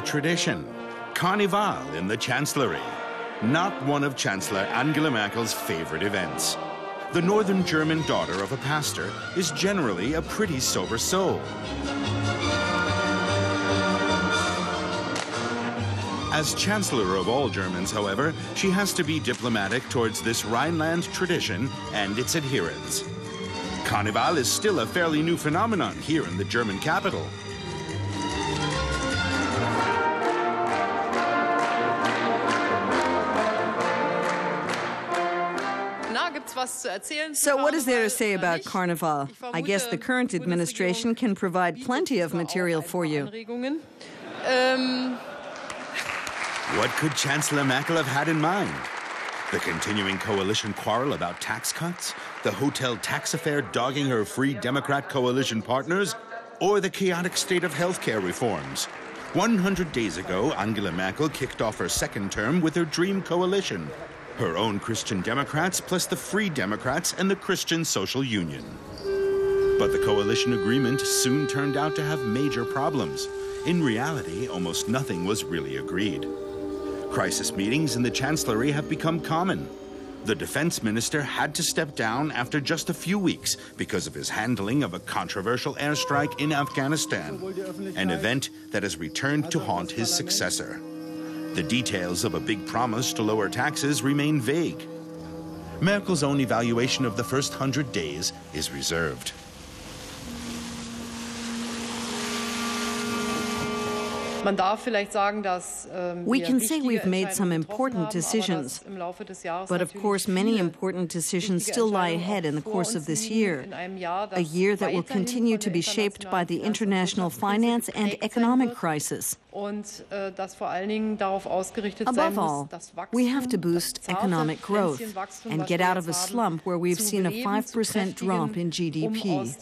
tradition, Carnival in the Chancellery. Not one of Chancellor Angela Merkel's favorite events. The northern German daughter of a pastor is generally a pretty sober soul. As Chancellor of all Germans, however, she has to be diplomatic towards this Rhineland tradition and its adherents. Carnival is still a fairly new phenomenon here in the German capital. So what is there to say about Carnival? I guess the current administration can provide plenty of material for you. What could Chancellor Merkel have had in mind? The continuing coalition quarrel about tax cuts? The hotel tax affair dogging her Free Democrat coalition partners? Or the chaotic state of healthcare reforms? 100 days ago, Angela Merkel kicked off her second term with her dream coalition. Her own Christian Democrats plus the Free Democrats and the Christian Social Union. But the coalition agreement soon turned out to have major problems. In reality, almost nothing was really agreed. Crisis meetings in the Chancellery have become common. The defense minister had to step down after just a few weeks because of his handling of a controversial airstrike in Afghanistan, an event that has returned to haunt his successor. The details of a big promise to lower taxes remain vague. Merkel's own evaluation of the first 100 days is reserved. We can say we've made some important decisions, but of course many important decisions still lie ahead in the course of this year, a year that will continue to be shaped by the international finance and economic crisis. Above all, we have to boost economic growth and get out of a slump where we've seen a 5% drop in GDP.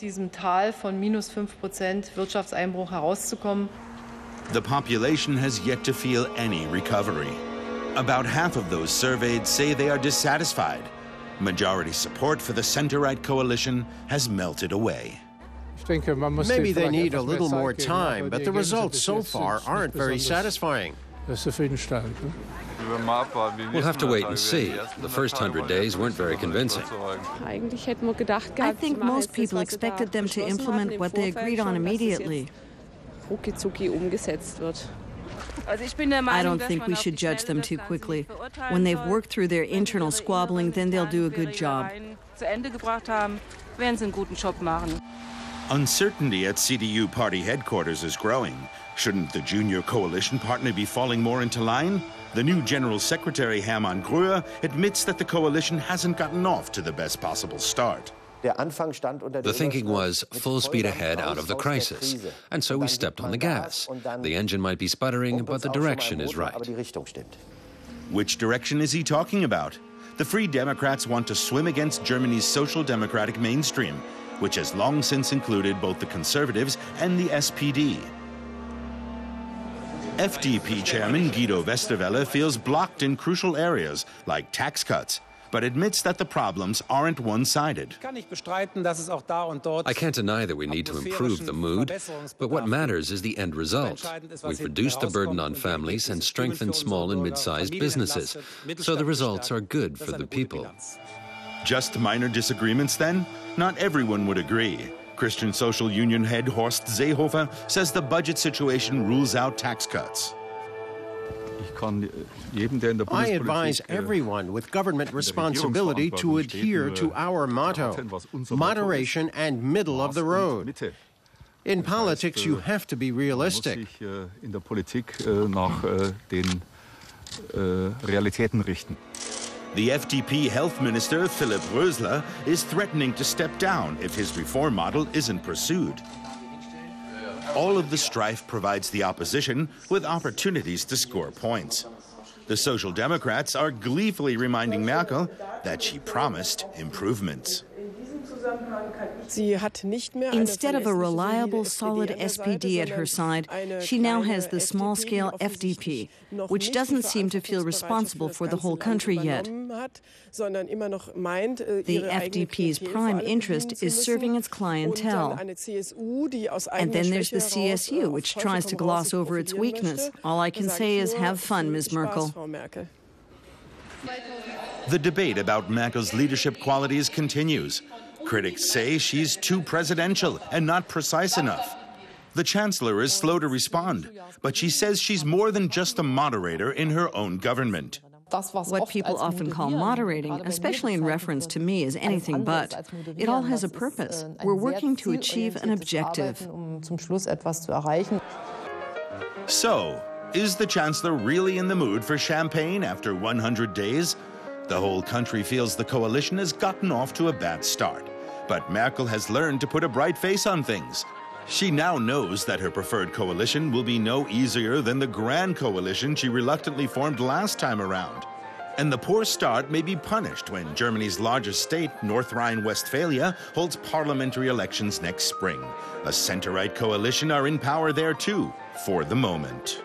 The population has yet to feel any recovery. About half of those surveyed say they are dissatisfied. Majority support for the center-right coalition has melted away. Maybe they need a little more time, but the results so far aren't very satisfying. We'll have to wait and see. The first 100 days weren't very convincing. I think most people expected them to implement what they agreed on immediately. I don't think we should judge them too quickly. When they've worked through their internal squabbling, then they'll do a good job. Uncertainty at CDU party headquarters is growing. Shouldn't the junior coalition partner be falling more into line? The new General Secretary Hermann Gröhe admits that the coalition hasn't gotten off to the best possible start. The thinking was full speed ahead out of the crisis, and so we stepped on the gas. The engine might be sputtering, but the direction is right. Which direction is he talking about? The Free Democrats want to swim against Germany's social democratic mainstream, which has long since included both the Conservatives and the SPD. FDP chairman Guido Westerwelle feels blocked in crucial areas like tax cuts, but admits that the problems aren't one-sided. I can't deny that we need to improve the mood, but what matters is the end result. We've reduced the burden on families and strengthened small and mid-sized businesses, so the results are good for the people. Just minor disagreements, then? Not everyone would agree. Christian Social Union head Horst Seehofer says the budget situation rules out tax cuts. I advise everyone with government responsibility to adhere to our motto, moderation and middle of the road. In politics, you have to be realistic. The FDP health minister, Philipp Rösler, is threatening to step down if his reform model isn't pursued. All of the strife provides the opposition with opportunities to score points. The Social Democrats are gleefully reminding Merkel that she promised improvements. Instead of a reliable, solid SPD at her side, she now has the small-scale FDP, which doesn't seem to feel responsible for the whole country yet. The FDP's prime interest is serving its clientele. And then there's the CSU, which tries to gloss over its weakness. All I can say is have fun, Ms. Merkel. The debate about Merkel's leadership qualities continues. Critics say she's too presidential and not precise enough. The Chancellor is slow to respond, but she says she's more than just a moderator in her own government. What people often call moderating, especially in reference to me, is anything but. It all has a purpose. We're working to achieve an objective. So, is the Chancellor really in the mood for champagne after 100 days? The whole country feels the coalition has gotten off to a bad start. But Merkel has learned to put a bright face on things. She now knows that her preferred coalition will be no easier than the grand coalition she reluctantly formed last time around. And the poor start may be punished when Germany's largest state, North Rhine-Westphalia, holds parliamentary elections next spring. A center-right coalition are in power there too, for the moment.